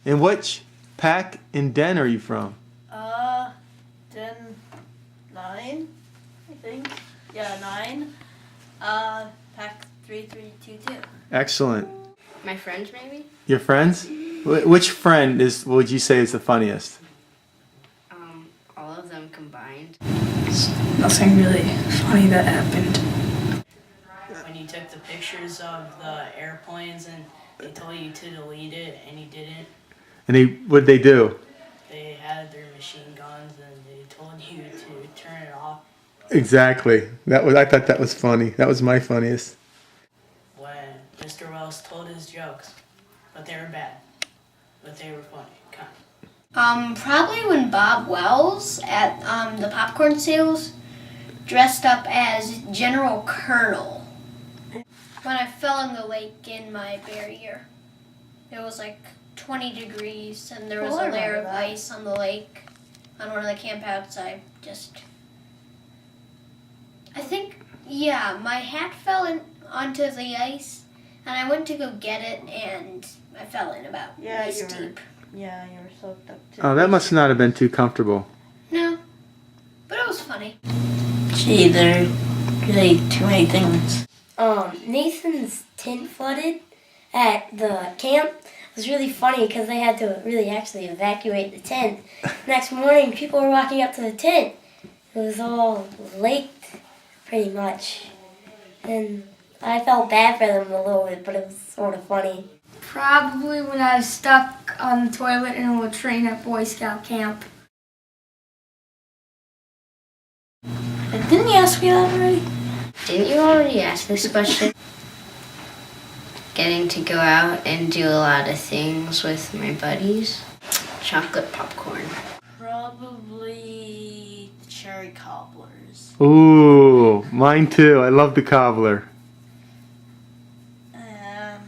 And which pack and den are you from? Den 9, I think. Yeah, 9. Pack 3322. Excellent. My friends, maybe? Your friends? Which friend would you say is the funniest? All of them combined. Nothing really funny that happened. When you took the pictures of the airplanes and they told you to delete it and you didn't, And what'd they do? they had their machine guns and they told you to turn it off. Exactly. I thought that was funny. That was my funniest. When Mr. Wells told his jokes, but they were bad, but they were funny, kind of. Probably when Bob Wells at the popcorn sales dressed up as General Colonel. When I fell in the lake in my bear year. It was like 20 degrees and there was Oh, I a layer remember of that. ice on the lake on one of the campouts. I think, yeah, my hat fell onto the ice and I went to go get it and I fell in about waist deep. Yeah, you were soaked up too. Oh, that must not have been too comfortable. No, but it was funny. Gee, there are really too many things. Nathan's tent flooded at the camp. It was really funny because they had to really actually evacuate the tent. Next morning, people were walking up to the tent. It was all laked, pretty much. And I felt bad for them a little bit, but it was sort of funny. Probably when I was stuck on the toilet in a latrine at Boy Scout camp. Didn't you ask me that already? Didn't you already ask this question? Getting to go out and do a lot of things with my buddies. Chocolate popcorn. Probably the cherry cobblers. Ooh, mine too. I love the cobbler. And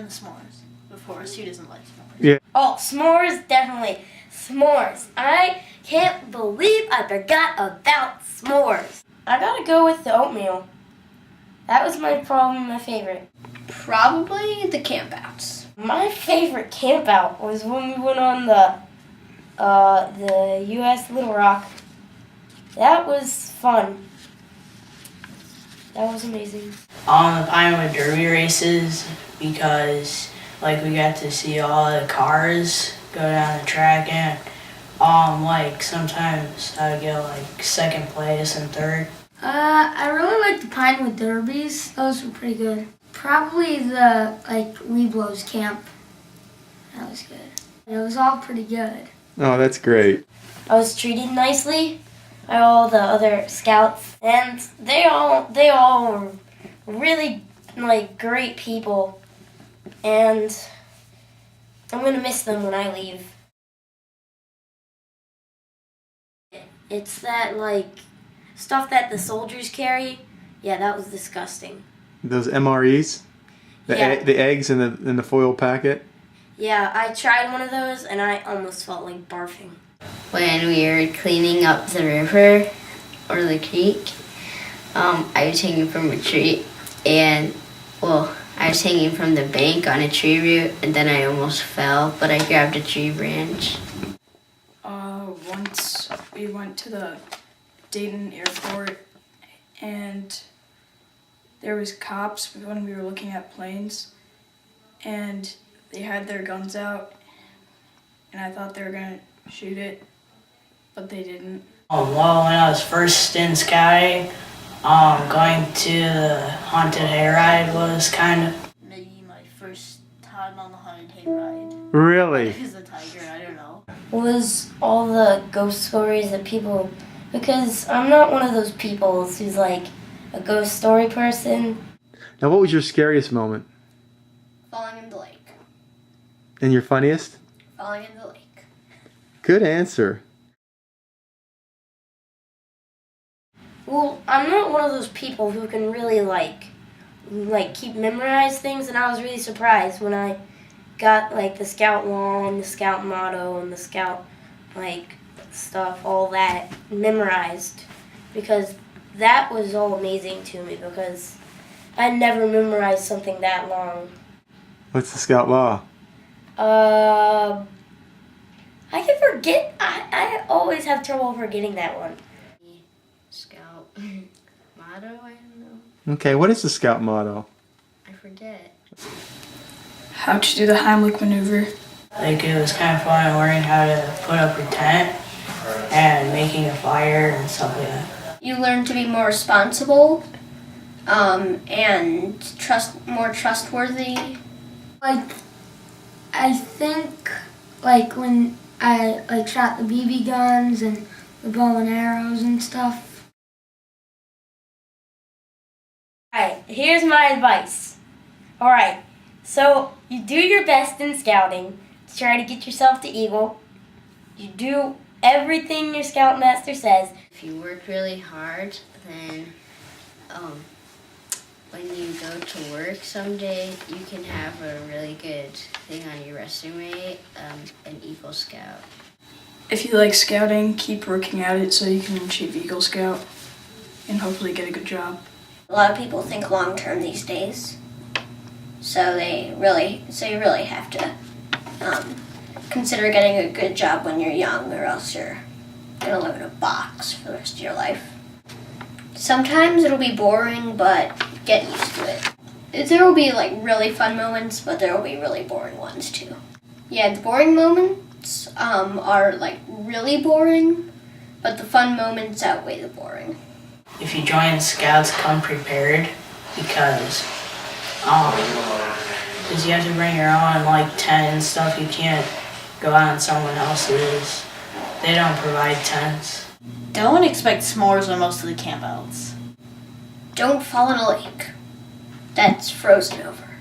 the s'mores. Of course, who doesn't like s'mores? Yeah. Oh, s'mores, definitely. S'mores. I can't believe I forgot about s'mores. I gotta go with the oatmeal. That was my favorite. Probably the campouts. My favorite camp out was when we went on the U.S. Little Rock. That was fun. That was amazing. On the Pinewood Derby races, because like we got to see all the cars go down the track, and like sometimes I would get like second place and third. I really like the Pinewood Derbies. Those were pretty good. Probably the Weeblos camp. That was good. It was all pretty good. Oh, that's great. I was treated nicely by all the other scouts, and they all were really great people, and I'm gonna miss them when I leave. It's that stuff that the soldiers carry. Yeah, that was disgusting. Those MREs? Yeah. The eggs in the foil packet? Yeah, I tried one of those and I almost felt like barfing. When we were cleaning up the river or the creek, I was hanging from a tree I was hanging from the bank on a tree root and then I almost fell, but I grabbed a tree branch. Once we went to the Dayton airport and there was cops when we were looking at planes and they had their guns out and I thought they were gonna shoot it, but they didn't. Well, when I was first in Sky, going to the haunted hayride was kind of maybe my first time on the haunted hayride. Really? As a tiger, I don't know. Was all the ghost stories that people, because I'm not one of those people who's like a ghost story person. Now, what was your scariest moment? Falling in the lake. And your funniest? Falling in the lake. Good answer. Well, I'm not one of those people who can really keep memorize things, and I was really surprised when I got the scout law and the scout motto and the scout stuff, all that memorized, because that was all amazing to me because I never memorized something that long. What's the Scout Law? I can forget. I always have trouble forgetting that one. Scout motto? I don't know. Okay, what is the Scout motto? I forget. How'd you do the Heimlich maneuver? Like it was kind of fun learning how to put up your tent and making a fire and stuff like that. You learn to be more responsible, and more trustworthy. Like, I think, like, when I, like, shot the BB guns and the bow and arrows and stuff. Alright, here's my advice. Alright, so you do your best in scouting to try to get yourself to Eagle. You do everything your scoutmaster says. If you work really hard, then when you go to work someday, you can have a really good thing on your resume, an Eagle Scout. If you like scouting, keep working at it so you can achieve Eagle Scout and hopefully get a good job. A lot of people think long term these days, so you really have to consider getting a good job when you're young, or else you're gonna live in a box for the rest of your life. Sometimes it'll be boring, but get used to it. There will be like really fun moments, but there will be really boring ones too. Yeah, the boring moments are like really boring, but the fun moments outweigh the boring. If you join Scouts, come prepared because you have to bring your own like tent and stuff. You can't go out on someone else's. They don't provide tents. Don't expect s'mores on most of the campouts. Don't fall in a lake that's frozen over.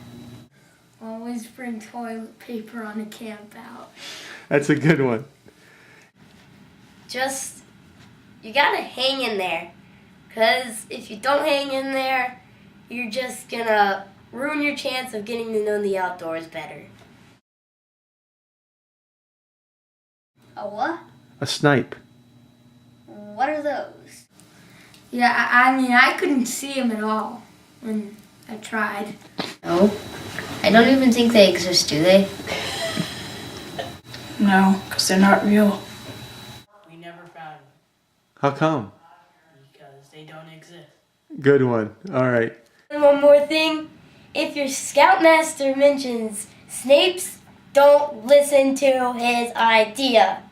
Always bring toilet paper on a camp out. That's a good one. You gotta hang in there. Because if you don't hang in there, you're just gonna ruin your chance of getting to know the outdoors better. A what? A snipe. What are those? Yeah, I mean, I couldn't see them at all when I tried. No, I don't even think they exist, do they? No, because they're not real. We never found them How come? because they don't exist. Good one. All right. And one more thing, if your scoutmaster mentions snakes, don't listen to his idea.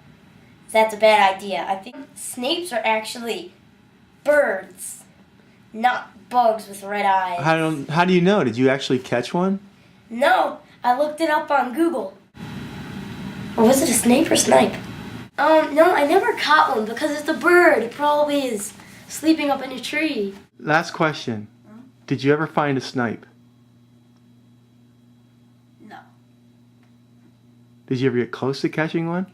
That's a bad idea. I think snakes are actually birds, not bugs with red eyes. How do you know? Did you actually catch one? No, I looked it up on Google. Or was it a snake or snipe? No, I never caught one because it's a bird. It probably is sleeping up in a tree. Last question. Did you ever find a snipe? No. Did you ever get close to catching one?